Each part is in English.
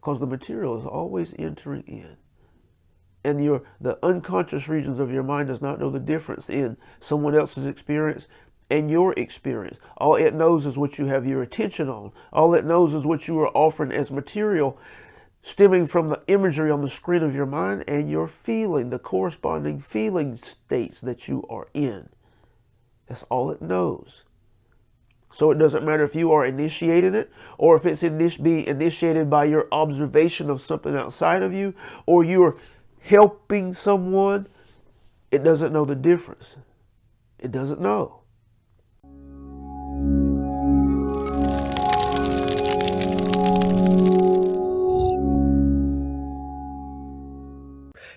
because the material is always entering in. And the unconscious regions of your mind does not know the difference in someone else's experience and your experience. All it knows is what you have your attention on. All it knows is what you are offering as material stemming from the imagery on the screen of your mind and your feeling, the corresponding feeling states that you are in. That's all it knows. So it doesn't matter if you are initiating it or if it's being initiated by your observation of something outside of you or you're helping someone, it doesn't know the difference. It doesn't know.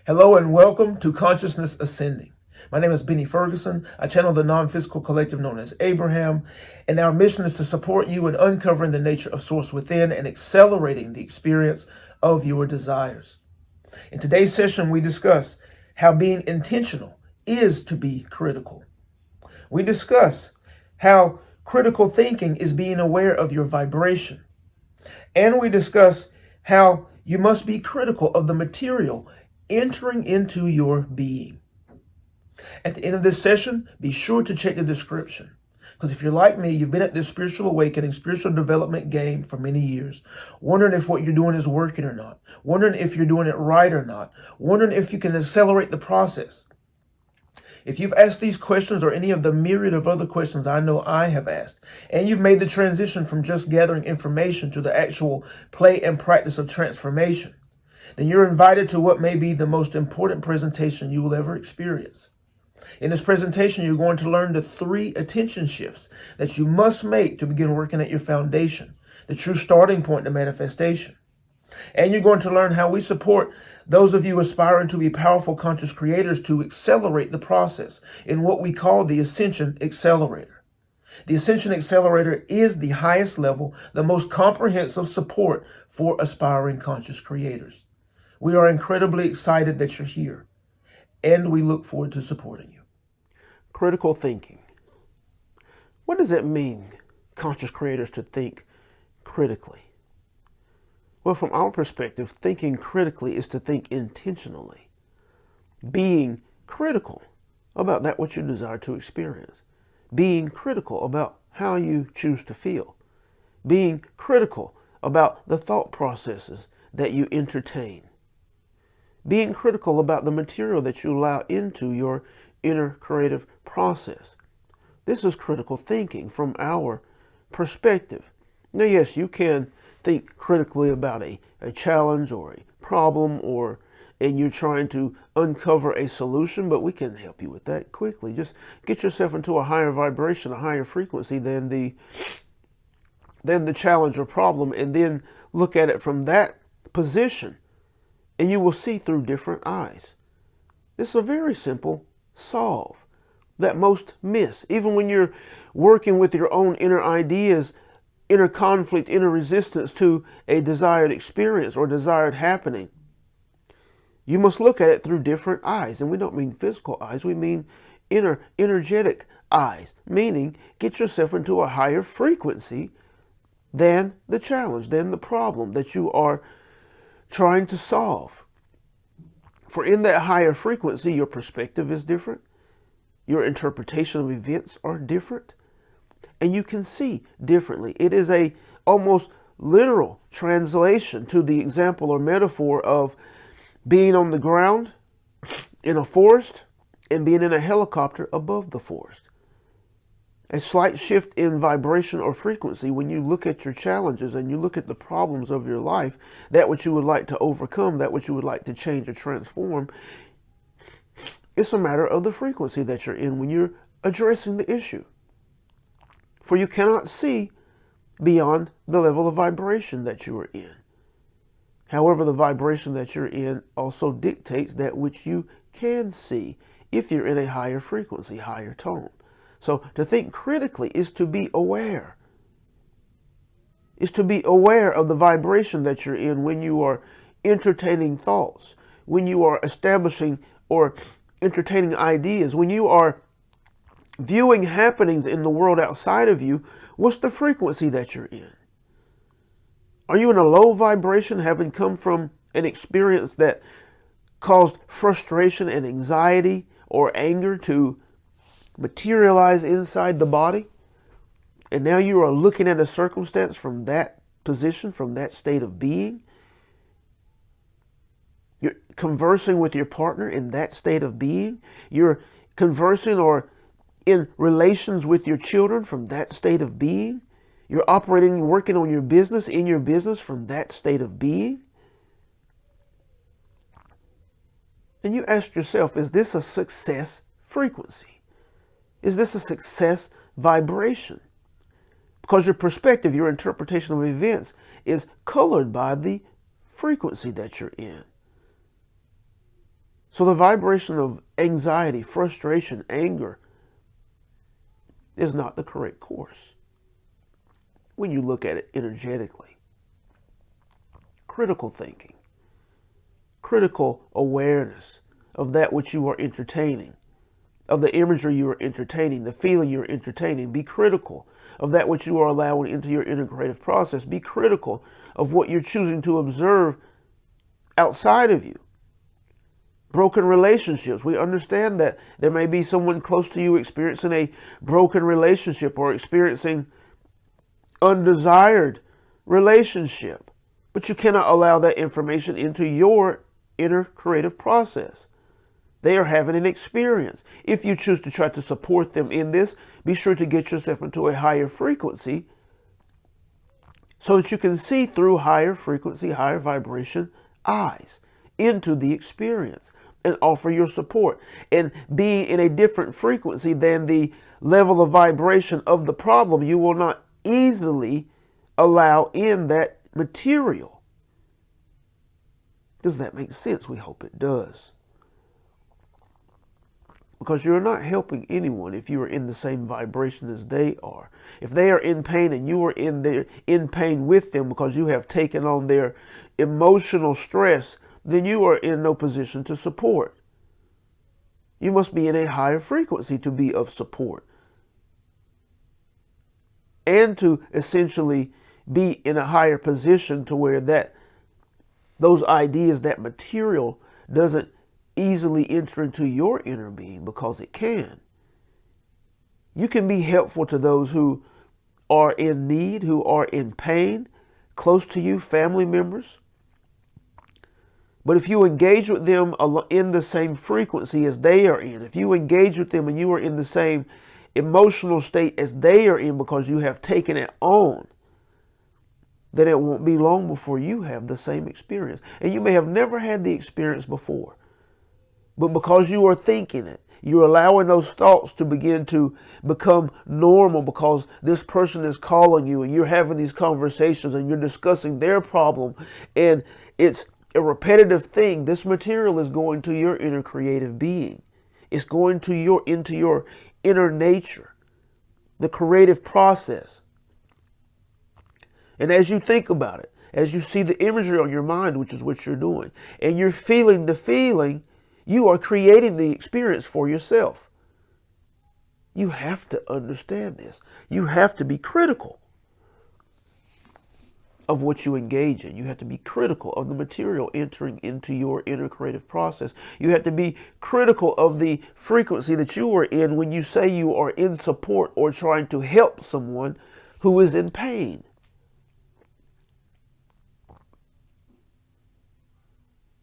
Hello and welcome to Consciousness Ascending. My name is Benny Ferguson. I channel the non-physical collective known as Abraham, and our mission is to support you in uncovering the nature of Source within and accelerating the experience of your desires. In today's session, we discuss how being intentional is to be critical. We discuss how critical thinking is being aware of your vibration. And we discuss how you must be critical of the material entering into your being. At the end of this session, be sure to check the description. Because if you're like me, you've been at this spiritual awakening, spiritual development game for many years, wondering if what you're doing is working or not, wondering if you're doing it right or not, wondering if you can accelerate the process. If you've asked these questions or any of the myriad of other questions I know I have asked, and you've made the transition from just gathering information to the actual play and practice of transformation, then you're invited to what may be the most important presentation you will ever experience. In this presentation, you're going to learn the 3 attention shifts that you must make to begin working at your foundation, the true starting point to manifestation. And you're going to learn how we support those of you aspiring to be powerful conscious creators to accelerate the process in what we call the Ascension Accelerator. The Ascension Accelerator is the highest level, the most comprehensive support for aspiring conscious creators. We are incredibly excited that you're here, and we look forward to supporting you. Critical thinking. What does it mean, conscious creators, to think critically? Well, from our perspective, thinking critically is to think intentionally, being critical about that which you desire to experience, being critical about how you choose to feel, being critical about the thought processes that you entertain, being critical about the material that you allow into your inner creative process. This is critical thinking from our perspective. Now, yes, you can think critically about a challenge or a problem and you're trying to uncover a solution, but we can help you with that quickly. Just get yourself into a higher vibration, a higher frequency than the challenge or problem, and then look at it from that position, and you will see through different eyes. This is a very simple solve that most miss. Even when you're working with your own inner ideas, inner conflict, inner resistance to a desired experience or desired happening, you must look at it through different eyes. And we don't mean physical eyes, we mean energetic eyes, meaning get yourself into a higher frequency than the challenge, than the problem that you are trying to solve. For in that higher frequency, your perspective is different, your interpretation of events are different, and you can see differently. It is a almost literal translation to the example or metaphor of being on the ground in a forest and being in a helicopter above the forest. A slight shift in vibration or frequency when you look at your challenges and you look at the problems of your life, that which you would like to overcome, that which you would like to change or transform, it's a matter of the frequency that you're in when you're addressing the issue. For you cannot see beyond the level of vibration that you are in. However, the vibration that you're in also dictates that which you can see if you're in a higher frequency, higher tone. So to think critically is to be aware. Is to be aware of the vibration that you're in when you are entertaining thoughts, when you are establishing or entertaining ideas, when you are viewing happenings in the world outside of you. What's the frequency that you're in? Are you in a low vibration, having come from an experience that caused frustration and anxiety or anger to materialize inside the body? And now you are looking at a circumstance from that position, from that state of being. You're conversing with your partner in that state of being. You're conversing or in relations with your children from that state of being. You're operating, working on your business, in your business from that state of being. And you ask yourself, is this a success frequency? Is this a success vibration? Because your perspective, your interpretation of events is colored by the frequency that you're in. So the vibration of anxiety, frustration, anger is not the correct course when you look at it energetically. Critical thinking, critical awareness of that which you are entertaining, of the imagery you are entertaining, the feeling you're entertaining. Be critical of that which you are allowing into your integrative process. Be critical of what you're choosing to observe outside of you. Broken relationships. We understand that there may be someone close to you experiencing a broken relationship or experiencing undesired relationship, but you cannot allow that information into your inner creative process. They are having an experience. If you choose to try to support them in this, be sure to get yourself into a higher frequency so that you can see through higher frequency, higher vibration eyes into the experience and offer your support. And being in a different frequency than the level of vibration of the problem, you will not easily allow in that material. Does that make sense? We hope it does. Because you're not helping anyone if you are in the same vibration as they are. If they are in pain and you are in pain with them because you have taken on their emotional stress, then you are in no position to support. You must be in a higher frequency to be of support. And to essentially be in a higher position to where those ideas, that material doesn't easily enter into your inner being, because it can. You can be helpful to those who are in need, who are in pain, close to you, family members. But if you engage with them in the same frequency as they are in, if you engage with them and you are in the same emotional state as they are in because you have taken it on, then it won't be long before you have the same experience. And you may have never had the experience before, but because you are thinking it, you're allowing those thoughts to begin to become normal because this person is calling you and you're having these conversations and you're discussing their problem, and it's a repetitive thing. This material is going to your inner creative being. It's going to into your inner nature, the creative process. And as you think about it, as you see the imagery on your mind, which is what you're doing, and you're feeling the feeling, you are creating the experience for yourself. You have to understand this. You have to be critical of what you engage in. You have to be critical of the material entering into your inner creative process. You have to be critical of the frequency that you are in when you say you are in support or trying to help someone who is in pain.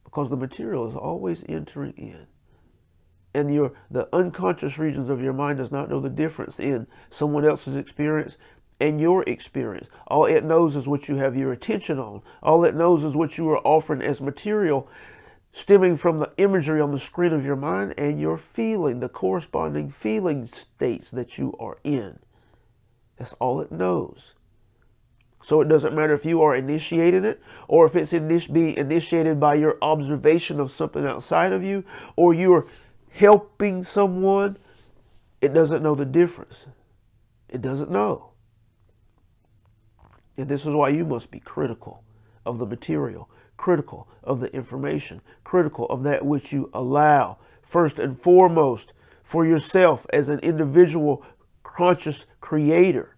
Because the material is always entering in. And the unconscious regions of your mind does not know the difference in someone else's experience and your experience. All it knows is what you have your attention on. All it knows is what you are offering as material stemming from the imagery on the screen of your mind and your feeling, the corresponding feeling states that you are in. That's all it knows. So it doesn't matter if you are initiating it or if it's being initiated by your observation of something outside of you or you're helping someone. It doesn't know the difference. It doesn't know. And this is why you must be critical of the material, critical of the information, critical of that which you allow, first and foremost, for yourself as an individual conscious creator.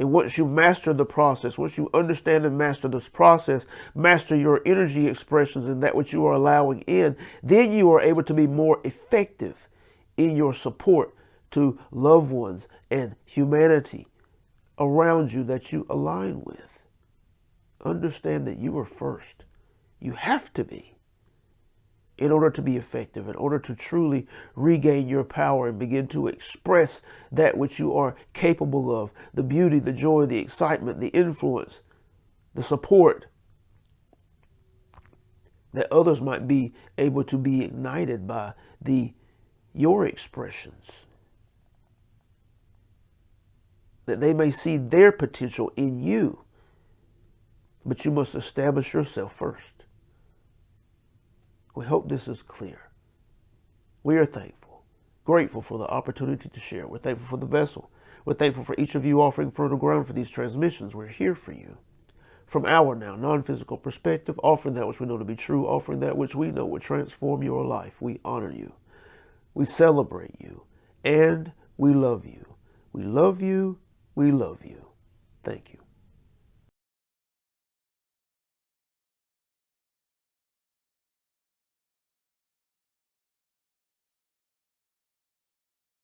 And once you master the process, once you understand and master this process, master your energy expressions and that which you are allowing in, then you are able to be more effective in your support to loved ones and humanity around you that you align with. Understand that you are first. You have to be, in order to be effective, in order to truly regain your power and begin to express that which you are capable of, the beauty, the joy, the excitement, the influence, the support, that others might be able to be ignited by your expressions, that they may see their potential in you. But you must establish yourself first. We hope this is clear. We are thankful, grateful for the opportunity to share. We're thankful for the vessel. We're thankful for each of you offering fertile ground for these transmissions. We're here for you. From our now non-physical perspective, offering that which we know to be true, offering that which we know will transform your life. We honor you. We celebrate you. And we love you. We love you. We love you. Thank you.